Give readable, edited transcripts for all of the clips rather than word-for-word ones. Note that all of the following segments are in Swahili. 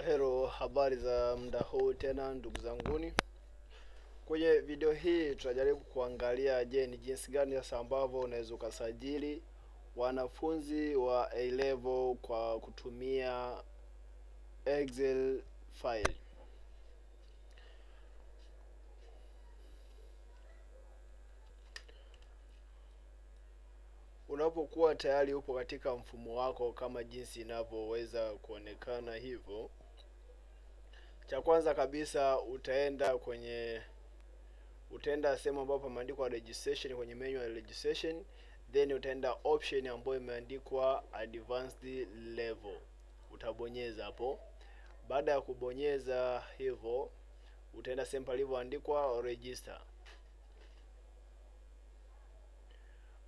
Hello, habari za muda huu tena ndugu zanguni. Kwenye video hii tutajaribu kuangalia ni jinsi gani sasa ambavyo unaweza ukasajili wanafunzi wa A-level kwa kutumia Excel file. Unapokuwa tayari upo katika mfumo wako kama jinsi inavyoweza kuonekana hivyo, cha kwanza kabisa utaenda sehemu ambapo pameandikwa registration, kwenye menu ya registration, then utaenda option ambayo imeandikwa advanced level, utabonyeza hapo. Baada ya kubonyeza hivyo, utaenda sehemu palivyoandikwa register.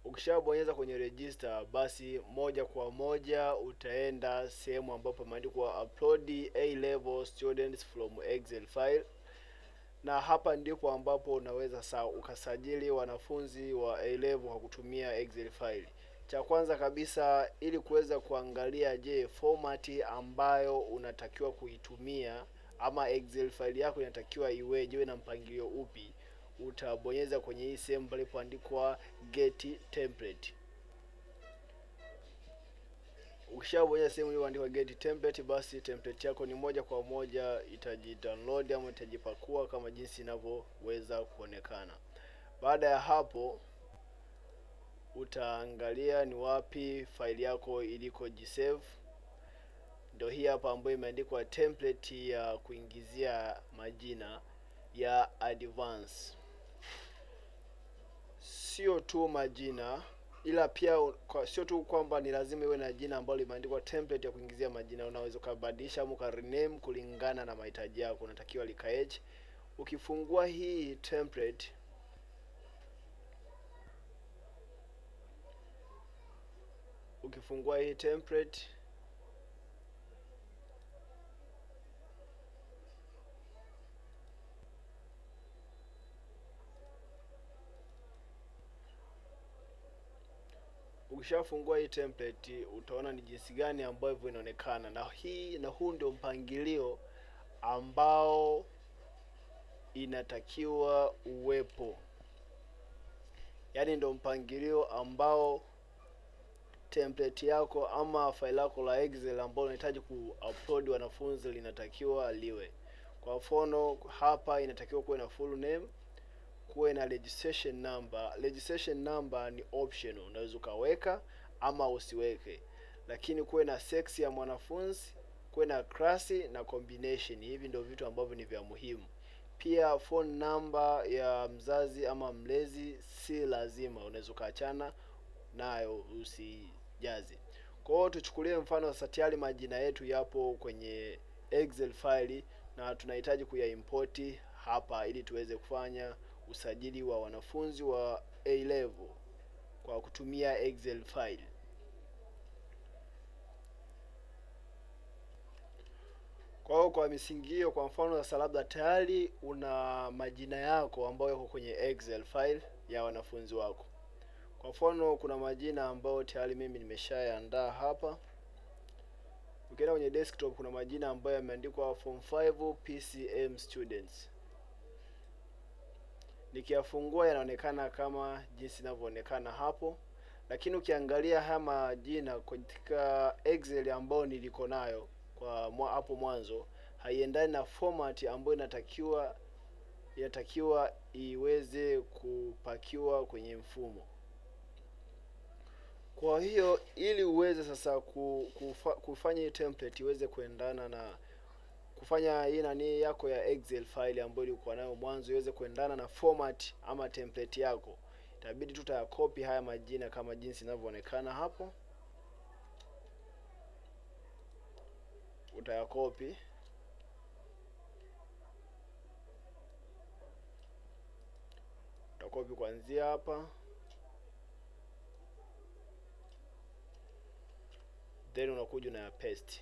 Ukishabonyeza kwenye register, basi moja kwa moja utaenda sehemu ambapo pameandikwa upload A-level students from Excel file, na hapa ndipo ambapo unaweza ukasajili wanafunzi wa A-level kwa kutumia Excel file. Cha kwanza kabisa, ili kuweza kuangalia format ambayo unatakiwa kuitumia ama Excel file yako inatakiwa iwe na mpangilio upi, utabonyeza kwenye hii sehemu palipoandikwa get template. Ukishabonyeza sehemu iliyoandikwa get template, basi template yako ni moja kwa moja itajidownload ama itajipakua kama jinsi inavyoweza kuonekana. Baada ya hapo, utaangalia ni wapi file yako iliko jisave. Ndio hii hapa ambayo imeandikwa template ya kuingizia majina ya advance. Sio tu majina, ila pia sio tu kwamba ni lazima iwe na jina ambalo limeandikwa template ya kuingizia majina. Unaweza kubadilisha au rename kulingana na mahitaji yako, unatakiwa likaeje. Ukifungua hii template, ukishafungua hii template, utaona ni jinsi gani ambavyo inaonekana, na huu ndio mpangilio ambao inatakiwa uwepo. Yaani ndio mpangilio ambao template yako ama file lako la Excel ambao unahitaji kuupload wanafunzi linatakiwa liwe. Kwa mfano hapa inatakiwa kuwe na full name, kuwe na registration number. Registration number ni optional, unaweza ukaweka ama usiweke, lakini kuwe na sex ya mwanafunzi, kuwe na class na combination. Hivi ndio vitu ambavyo ni vya muhimu. Pia phone number ya mzazi ama mlezi si lazima, unaweza ukaachana nayo usijaze. Kwa hiyo tuchukulie mfano sasa tayari majina yetu yapo kwenye Excel file na tunahitaji kuyaimport hapa ili tuweze kufanya usajili wa wanafunzi wa A-level kwa kutumia Excel file. Kwa hiyo kwa misingi hiyo, kwa mfano sasa labda tayari una majina yako ambayo yako kwenye Excel file ya wanafunzi wako. Kwa mfano kuna majina ambayo tayari mimi nimeshaandaa hapa. Ukienda kwenye desktop, kuna majina ambayo yameandikwa form 5 PCM students. Nikiyafungua yanaonekana kama jinsi inavyoonekana hapo, lakini ukiangalia haya majina katika Excel ambayo niliko nayo kwa hapo mwanzo, haiendani na format ambayo inatakiwa iweze kupakiwa kwenye mfumo. Kwa hiyo ili uweze sasa kufanya hii template iweze kuendana na kufanya hii nani yako ya Excel file ambayo ilikuwa nayo mwanzo iweze kuendana na format ama template yako, itabidi tutayacopy haya majina kama jinsi inavyoonekana hapo. Utayacopy, kuanzia hapa, then unakuja na paste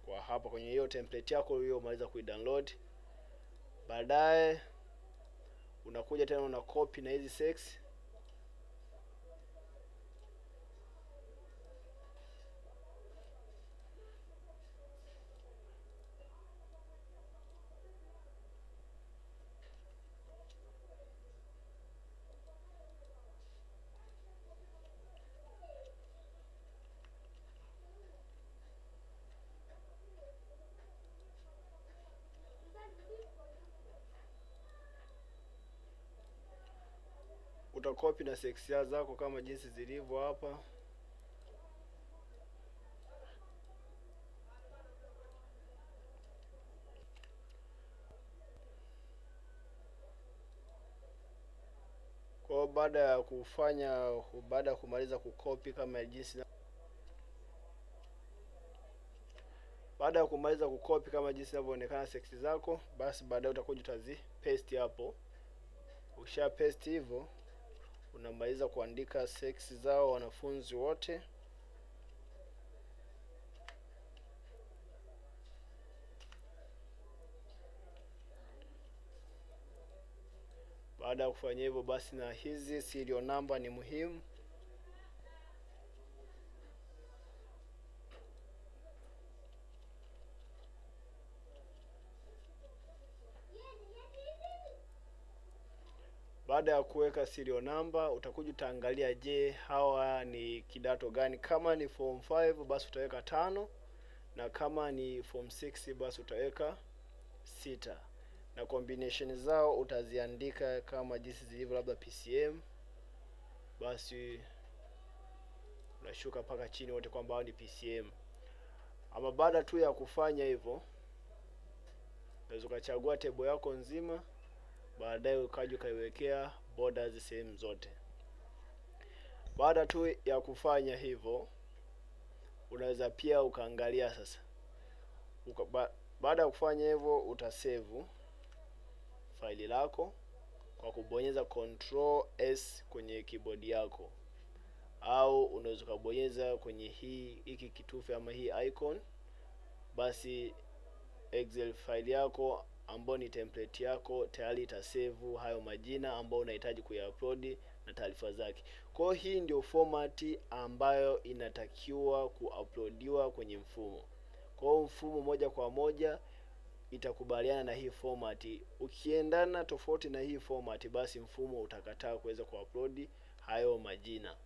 kwa hapa kwenye hiyo template yako hiyo umaliza kuidownload. Baadaye unakuja tena una copy na hizi sex, copy na sex zako kama jinsi zilivyo hapa. Kwa baada ya kumaliza kukopi kama jinsi inavyoonekana sex zako, basi baadaye utakuja utazi paste hapo. Ukisha paste hivyo, unamaliza kuandika sex zao wanafunzi wote. Baada ya kufanya hivyo, basi na hizi serial number ni muhimu. Baada ya kuweka serial number, utakuja utaangalia, je, hawa ni kidato gani? Kama ni form 5 basi utaweka 5, na kama ni form 6 basi utaweka 6, na combination zao utaziandika kama jinsi zilivyo, labda PCM. Basi unashuka paka chini wote kwamba hao ni PCM. Ama baada tu ya kufanya hivyo, unaweza ukachagua table yako nzima, baadaye ukaja ukaiwekea borders sehemu zote. Baada tu ya kufanya hivyo, unaweza pia ukaangalia sasa. Baada ya kufanya hivyo, utasave faili lako kwa kubonyeza Control+S kwenye keyboard yako, au unaweza kubonyeza kwenye hiki kitufe ama hii icon. Basi Excel file yako ambayo ni template yako tayari itasave hayo majina ambayo unahitaji kuyaupload na taarifa zake. Kwa hiyo hii ndio format ambayo inatakiwa kuuploadiwa kwenye mfumo. Kwa hiyo mfumo moja kwa moja itakubaliana na hii format. Ukiendana tofauti na hii format, basi mfumo utakataa kuweza kuupload hayo majina.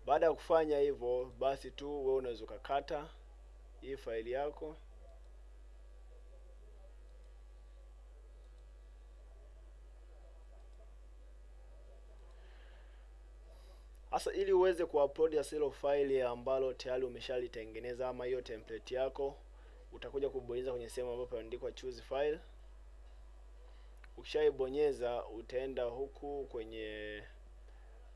Baada ya kufanya hivyo, basi tu wewe unaweza kukata hii faili yako. Sasa ili uweze kuupload hilo file ambalo tayari umeshalitengeneza ama hiyo template yako, utakuja kubonyeza kwenye sehemu ambapo imeandikwa choose file. Ukishaibonyeza, utaenda huku kwenye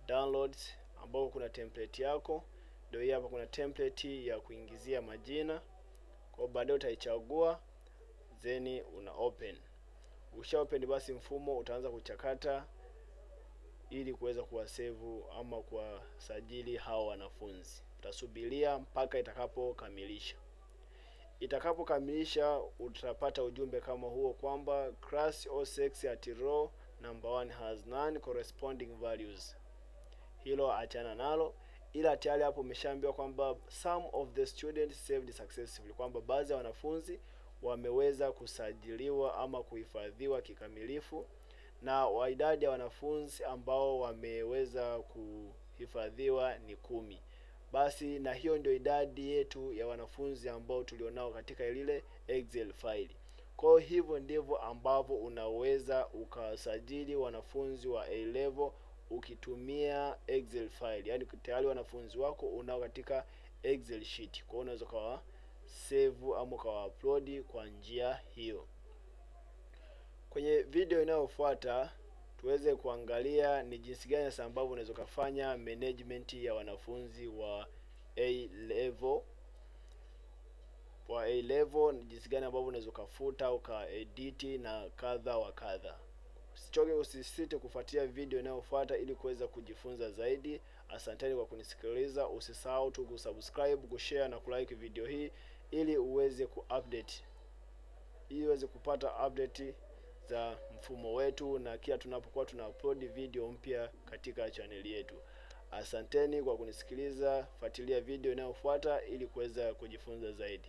downloads ambapo kuna template yako. Ndio hii hapa, kuna template ya kuingizia majina. Kwa baadaye utaichagua, then una open. Ukisha open, basi mfumo utaanza kuchakata ili kuweza kuwasave ama kuwasajili hao wanafunzi. Utasubiria mpaka itakapokamilisha. Itakapokamilisha, utapata ujumbe kama huo kwamba class or sex at row number 1 has none corresponding values. Hilo achana nalo, ila tayari hapo umeshaambiwa kwamba some of the students saved successfully, kwamba baadhi ya wanafunzi wameweza kusajiliwa ama kuhifadhiwa kikamilifu, na idadi ya wanafunzi ambao wameweza kuhifadhiwa ni 10. Basi na hiyo ndio idadi yetu ya wanafunzi ambao tulionao katika ile Excel file. Kwa hivyo ndivyo ambavyo unaweza ukasajili wanafunzi wa A-level ukitumia Excel file. Yaani tayari wanafunzi wako unao katika Excel sheet. Kwa hiyo unaweza kawa save ama kawa upload kwa njia hiyo. Kwenye video inayofuata tuweze kuangalia ni jinsi gani sasa ambavyo unaweza kufanya management ya wanafunzi wa A-level. Wa A-level ni jinsi gani ambavyo unaweza kufuta ukaedit na kadha wa kadha. Usisite kufuatia video inayofuata ili kuweza kujifunza zaidi. Asanteni kwa kunisikiliza. Usisahau tu kusubscribe, kushare na kulike video hii ili uweze kupata update za mfumo wetu na kila tunapokuwa upload video mpya katika channel yetu. Asanteni kwa kunisikiliza. Fuatilia video inayofuata ili kuweza kujifunza zaidi.